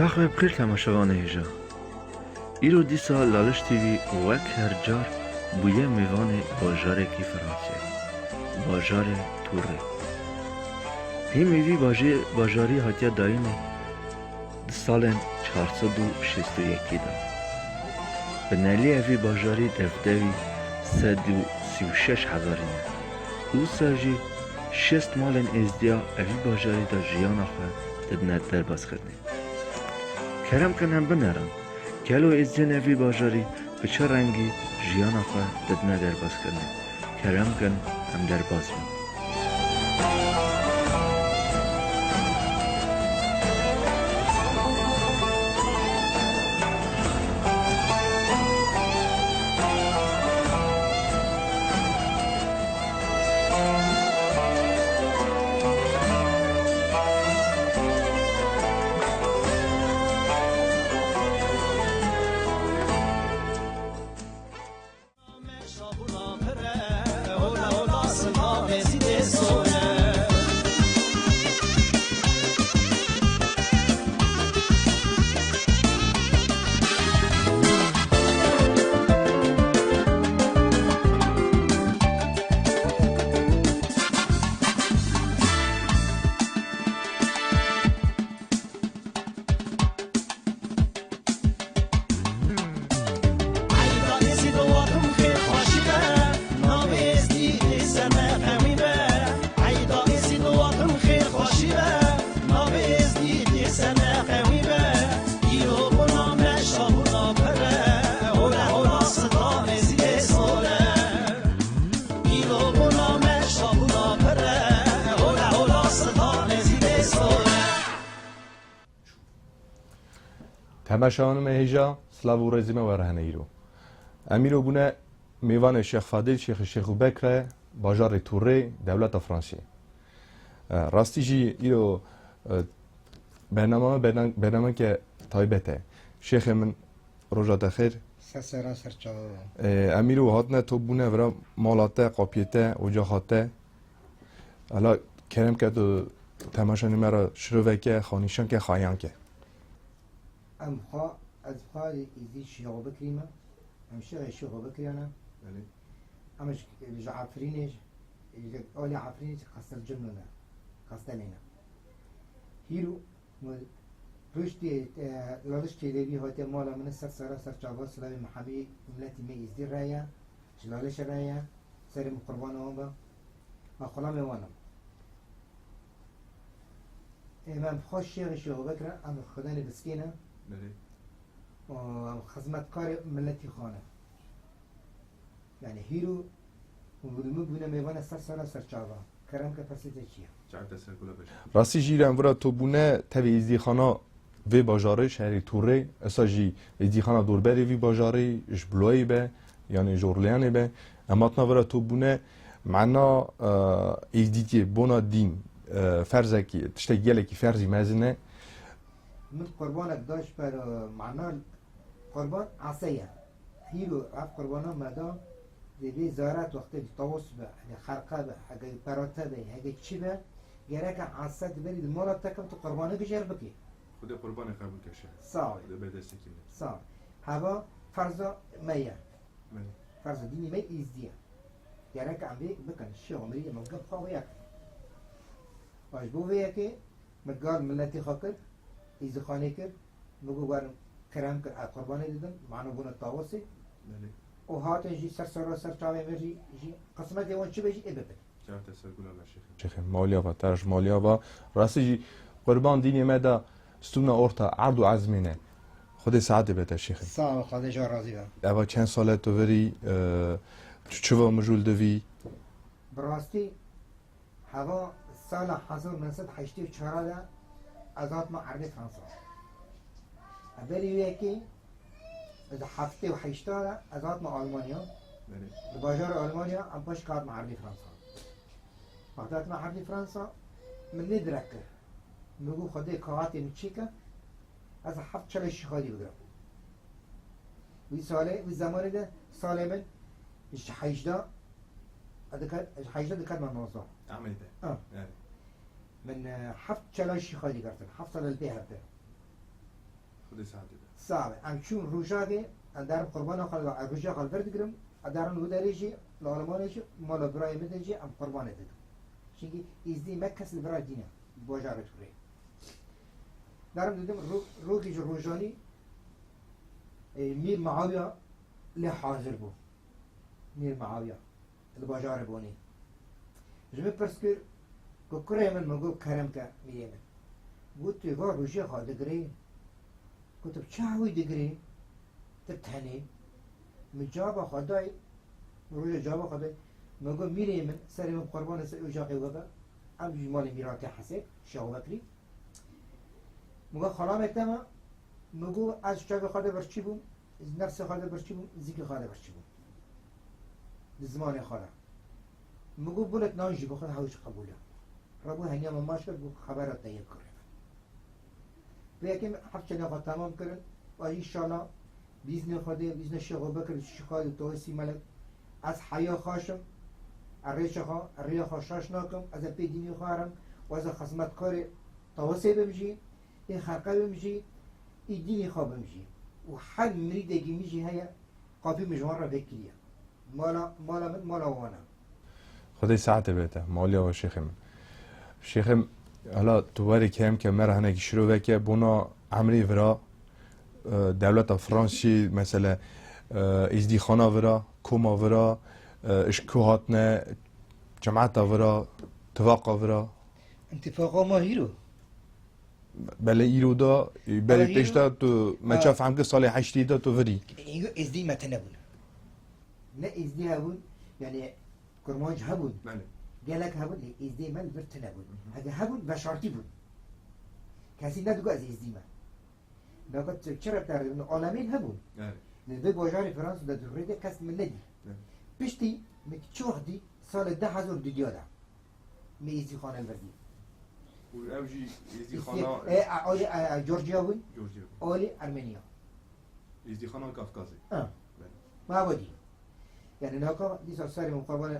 شاخ بخیر تماشاوان هیجا ایرو دیسا لالش تیوی وک هر جار بویه میوان باجاره کی فرانسه باجار توره هی میوی باجاری هاتیا داینه سال 461 دا به نلی اوی باجاری دفدوی 136 هزارینه او ساجی 6 مالن ازدیا اوی باجاری دا جیان آخه ددنه در باز خدنه کرم کنم بنرم کلو ازدیا اوی باجاری به چه رنگی جیان آخه ددنه در باز خدنه کرم کن هم در باز بین تماشاوان مهیجا سلاو و رزیمه و رهنه ایرو امیرو بونه میوان شیخ فادل شیخ بکر باجار توره دولت فرانسه راستی جی ایرو برنامه که تایبته شیخ من روجات خیر سرا سرچاو امیرو هاتنه تو بونه ورا مالاته قاپیته و جاخاته حالا کرم که تو تماشانی مرا شروع که خانیشان که خایان که ام خا از خال ایزی شیعه بکریمه ام شیعه بکریانه امش عفرینش آلی عفرینش قصد جنونه قصد لینا هیرو رشدی لالش تیلوی هاتی مالا من سر چاوا سلامی محبی ملتی می ازدی رایا جلالش رایا سر مقربان هم با خلا میوانم من خوش شیعه بکرم ام خدای بسکینه و خدمتکار ملتی خانه یعنی هیرو ولمو بونه میوان سر چاوا کرم که پسیده چیه راستی جیرم ورا تو بونه تاوی ازدی خانا وی باجاره شهری توره اسا جی ازدی خانا دوربری وی باجاره جبلوی به یعنی جورلیانی به اما اتنا ورا تو بونه معنا ازدیتی بونا دین فرزکی تشتگیله کی فرزی مزنه من قربانك داش بر معنا قربان عصيه هيلو عف قربانا مدا دبي زارات وقت التوس به خرقه به حاجه براته به حاجه چی به گرک عصد برید مرا تکم تو قربانه بجر بکی خود قربان قبول کشه صاحب ده به دستی کی صاحب هوا فرض ميه فرض دینی می ازدیه گرک عم بکن شی عمری ممکن خواهی باش بو وی که مقال ملتی خاطر ایز خانه کرد بگو بار کرم کرد قربانی دیدم معنی بونه تاوسی و هات جی سر چاوی میری جی قسمت دیوان چی بجی ابد چه تسرگل الله شیخ مالیا و ترش مالیا و راستی جی قربان دینی مدا ستونا اورتا عرض و عزمینه خود سعادت بده شیخ سلام خدا جا راضی بم اوا چند ساله تو وری چوا مجول دوی براستی هوا سال 1984 ازات ما عربی فرانسا اولی یکی از هفته و هشتاد ازات ما آلمانیا بازار آلمانیا ام باش کار مع عربی فرانسا وقتات مع عربی فرانسا من ندرکه میگو خدای کاغاتی میچیکه از هفت چلش خالی بگرم وی ساله وی زمانی ده ساله من هشتاد دکار من نوزا عملته من 7 چلاشی خالی کردم 7 سال البته هفته خدا ساعته صعب ام چون روجاگه اندرم قربان خال روجا خال برد گرم ادارن وداريجي لالمانيجي مال براي مدجي ام قربان ددم شيء ازدي مكس البراي دينا بوجارت فري دارم ددم روكي روجاني مير معاويه لحاضر بو مير معاويه الباجار بوني جمع برسكر كوكري من مگو کرم کا میرم قلت له روجي خال دغري كنت بشاوي دغري تتهني مجاب خدای روی جاب خدای مگو میره من سری من قربان سر اجاقی وبا ام جمال میراتی حسب شاو بکری مگو خلام اتما مگو از جاب خدای برچی بوم نفس خدای برچی بوم زیک خدای برچی بوم زمان خدا مگو بولت نانجی بخود هاوش قبوله ربو هنیا مماش کرد خبرات تایید کرد بیاکیم حفظ نخوا تمام کرد و ایشالا بیزن خدا بیزن شغل بکر شکایت توسی ملک از حیا خاشم الریش خا الریا خاشاش ناکم از پیدینی خارم و از خدمت کار توسی بمشی این خرقه بمشی این دینی خواب بمشی و حل مریدگی میشی هیا قابی مجموعه را بکریه مالا وانا خدا ساعته بيته ماليا وشيخم شيخم هلا تواري كام كمرة هناك شروع وكا بونا عمري فرا دولة فرنسي مثلا ازدي خانا فرا كوما فرا اشكوهاتنا جماعة فرا توقع فرا اتفاقا ما هيرو بله ایرو دا بله پیش دا تو مچا فهم که سال 8 دا تو وری اینو ازدی متن نبون نه ازدی هبون یعنی کرمانج هبون بله گلک هبون ازدی من برت نبون اگه هبون بشارتی بود کسی ندوگو از ازدی من نگاه چرا بتردن عالمین هبون به باجار فرانس دا دوره کس من ندی پشتی مکچوخ دی سال 10,000 دیگه دا می ازدی خانه الوردی اوجی ازدی خانا اولی جورجیا بود اولی ارمنیا ازدی خانا کافکازی ما بودی یعنی ناکا دیسا سری مقابل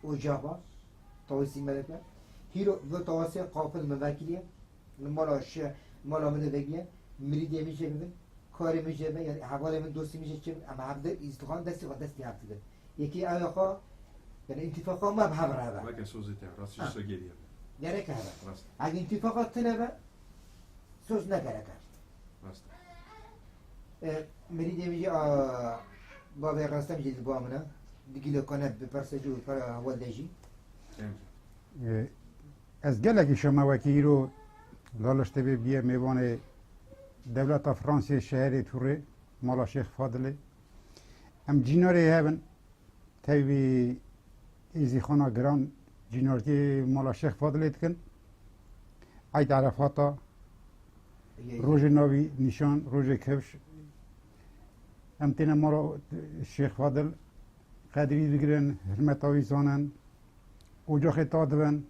اوجابا توسی ملکه هیرو و توسی قافل موکلیه مالا مده بگیه مریدیه میشه ببین کاری میشه ببین یعنی حواله من دوستی میشه چه اما هفته ازدخان دستی خود دستی هفته ده یکی آیاقا یعنی انتفاقا ما بهم رابا وکه سوزیته راستش سگیریه یعنی که هبا اگه انتفاقات تنبا سوز نگره کرد راست مریدیه میشه بابا راستم جدید با منه دیگه کنه بپرسجو پر اول دیجی از گلگی شما وکی رو لالشته بیه میوان دولت فرانسه شهر توره مالا شیخ فاضله ام جیناری هبن تایوی ایزی خانا گران جینارتی مالا شیخ فاضله تکن عید عرفاتا روز ناوی نشان روز کفش ام تینه مالا شیخ فاضل قدری بگیرن حرمت آویزانن اوجا خطا دبن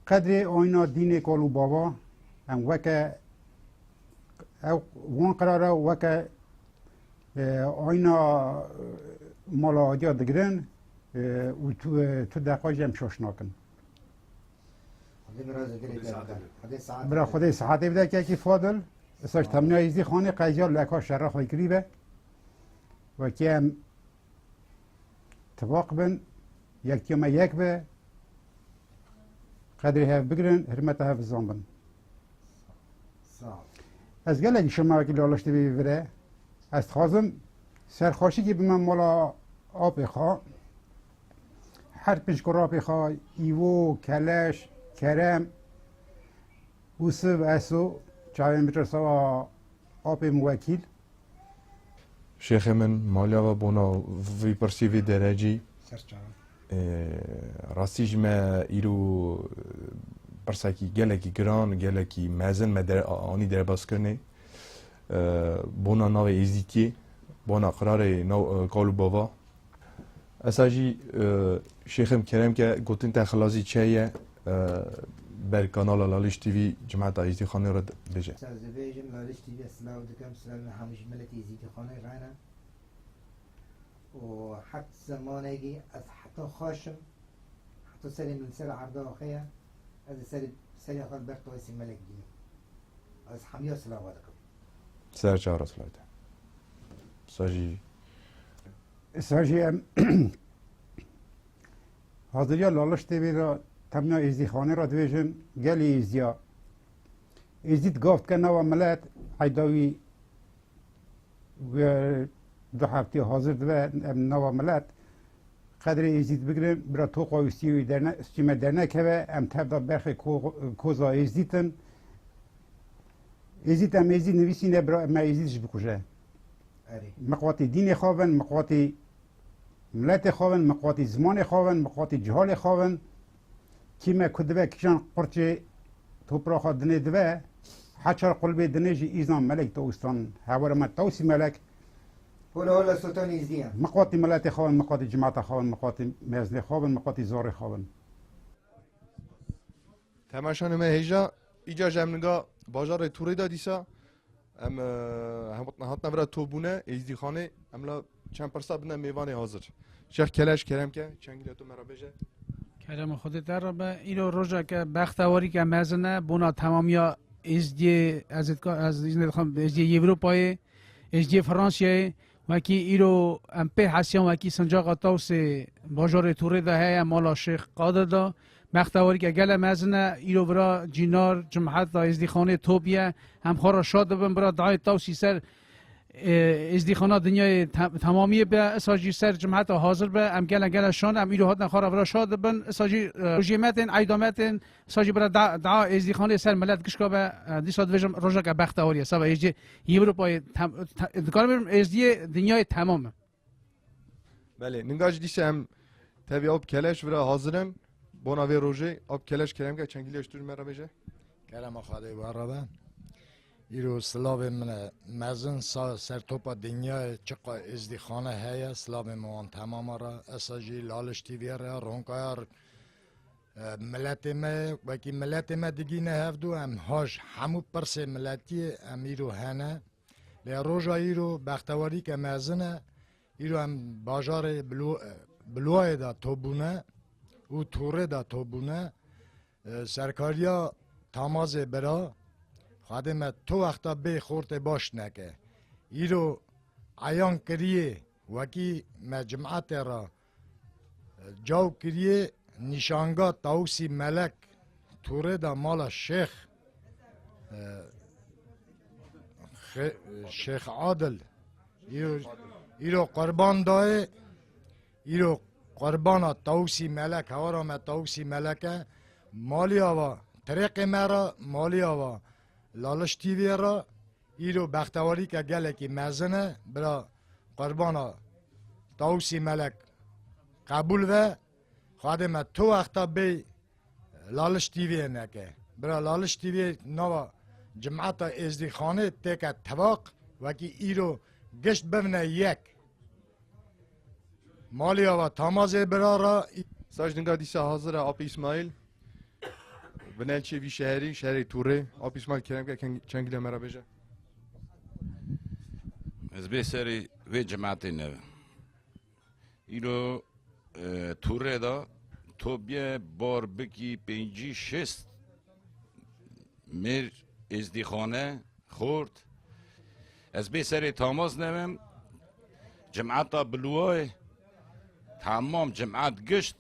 قدر آینا دین کالو بابا هم وکه او وان قراره وکه آینا مالا آدیا دگرن و تو دقایق هم شاش ناکن برای خودی ساعتی بده که فاضل اساش تمنیه ایزی خانه قیزیار لکا شرح خواهی کریبه و که هم اتفاق بن یک یوم یک به قدری هف بگرن حرمت هف زنبن از گلگی شما که لالشته بیوره از خوازم سرخاشی که به من مالا آب خواه هر پنج آب خواه ایوو کلش کرم بوسه و اسو چاوین بترسا آب موکیل شیخ من مالیا و بونا وی پرسیوی درجی راستیش ما ایرو پرساکی گلکی گران گلکی مزن ما در آنی در باز کرنه بونا ناو ایزیتی بونا قرار ناو کالو بابا اساجی شیخم کرم که گوتن تخلازی چیه بر کانال لالیش تیوی جماعت ایزی خانه را بجه سازبیجم لالیش تیوی اسلام دکم سلام همش ملت ایزی خانه رانا و حتی زمانه از حتی خاشم حتی سری من سر عرضه آخیه از سری خال برتویسی ملک دیم از همه سلام علیکم سرچار اصلاته ساجی ساجی حاضریا لالش تیوی را تمنا ازدی خانه را دویجن گلی ازدیا ازدید گفت که نوا ملت عیداوی و دو هفته حاضر دوه نوا ملت قدر ازدید بگیرن برا تو قویستی و در نکوه ام تبدا برخی کوزا ازدیدن ازدید ام ازدید نویسینه برا ام ازدیدش بکشه اری مقواتی دین خوابن مقواتی ملت خوابن مقواتی زمان خوابن مقواتی جهال خوابن کیمه کدوه کشان قرچه توپرا خواه دنه دوه حچار قلبه دنه جی ایزان ملک دوستان هوار ما توسی ملک هولا سلطان ازدی هم مقواتی ملت خوابن مقواتی جماعت خوابن مقواتی مزنه خوابن مقواتی زار خوابن تماشان ما هیجا ایجا جمنگا باجار توری دادیسا ام هات نورا توبونه ازدی خانه املا چند پرسا بنا میوان حاضر شیخ کلش کرم که چنگیل تو مرا بجه کلام خودت در را به ایرو روزا که بختواری که مزنه بونا تمامیا ازدی ازدی اروپای ازدی فرانسیه وکی ایرو ام په حسیان وکی سنجاق تاوس باجار توره ده هیا مالا شیخ قادر دا بختواری که گل مزنه ایرو برا جینار جمعت دا ازدی خانه توبیه هم خورا شاد بن برا دعای تاوسی سر ازدی خانه دنیای تمامی به اساجی سر جمعت حاضر به ام گل شان ام ایرو هات نخورا برا شاد بن اساجی روجیمتن عیدامتن اساجی برا دعا ازدی خانه سر ملت کشکا به دیسا دویجم روزا که بختواری سبا ازدی اروپای دکار برم ازدی دنیای تمام بله نگاش دیشه هم تبی آب کلش ورا حاضرن بناوی روزه آب کلش کرم که چنگیلش تو مرا بجه کرم خواهده وارابه ایرو سلاب من مزن سر توپا دنیا چقا ازدی خانه هیا سلاب موان تمام را اساجی لالش تیوی را رونکار ملت ما وکی ملت ما دیگی نه هفدو هم هاش همو پرس ملتی هم ایرو هنه لی روژا ایرو بختواری که مزنه ایرو هم باجار بلوه دا توبونه و توره دا توبونه سرکاریا تماز برا خادم تو وقتا به خورت باش نکه ایرو عیان کریه وکی مجمعات را جاو کریه نشانگاه تاوسی ملک توره دا مال شیخ عادل ایرو قربان دای ایرو قربان تاوسی ملک هوارا ما تاوسی ملکه مالی آوا طریق مرا مالی آوا لالش تیوی را ایرو بختواری که گله که مزنه برا قربانا تاوسی ملک قبول و خادم تو وقتا بی لالش تیوی نکه برا لالش تیوی نوا جمعتا ازدی خانه تکه تواق وکی ایرو گشت ببنه یک مالی آوا تمازه برا را ساج نگاه دیشه حاضر آب اسماعیل بنالچه وی شهری توره آب اسماعیل کرم که چنگیل مرا بجه از به سری و جماعتی نه ایرو توره دا تو بیه بار بکی پنجی شست میر ازدی خانه خورد از به سری تاماز نمیم جماعتا بلوای تمام جماعت گشت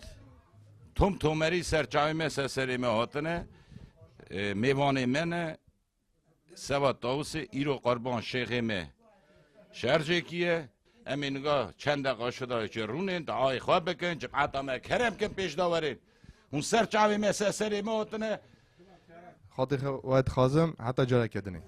تومری سرچاوی میں سری میں ہوتنے میوان میں سوا تاوس ایرو قربان شیخ میں شرجه کیه امینگاه چند دقیقه شده که رونین دعای خواب بکن جماعت همه کرم کن پیش داورین اون سرچاوی میں سری میں ہوتنے خاطر وقت خازم حتی جاره کردنی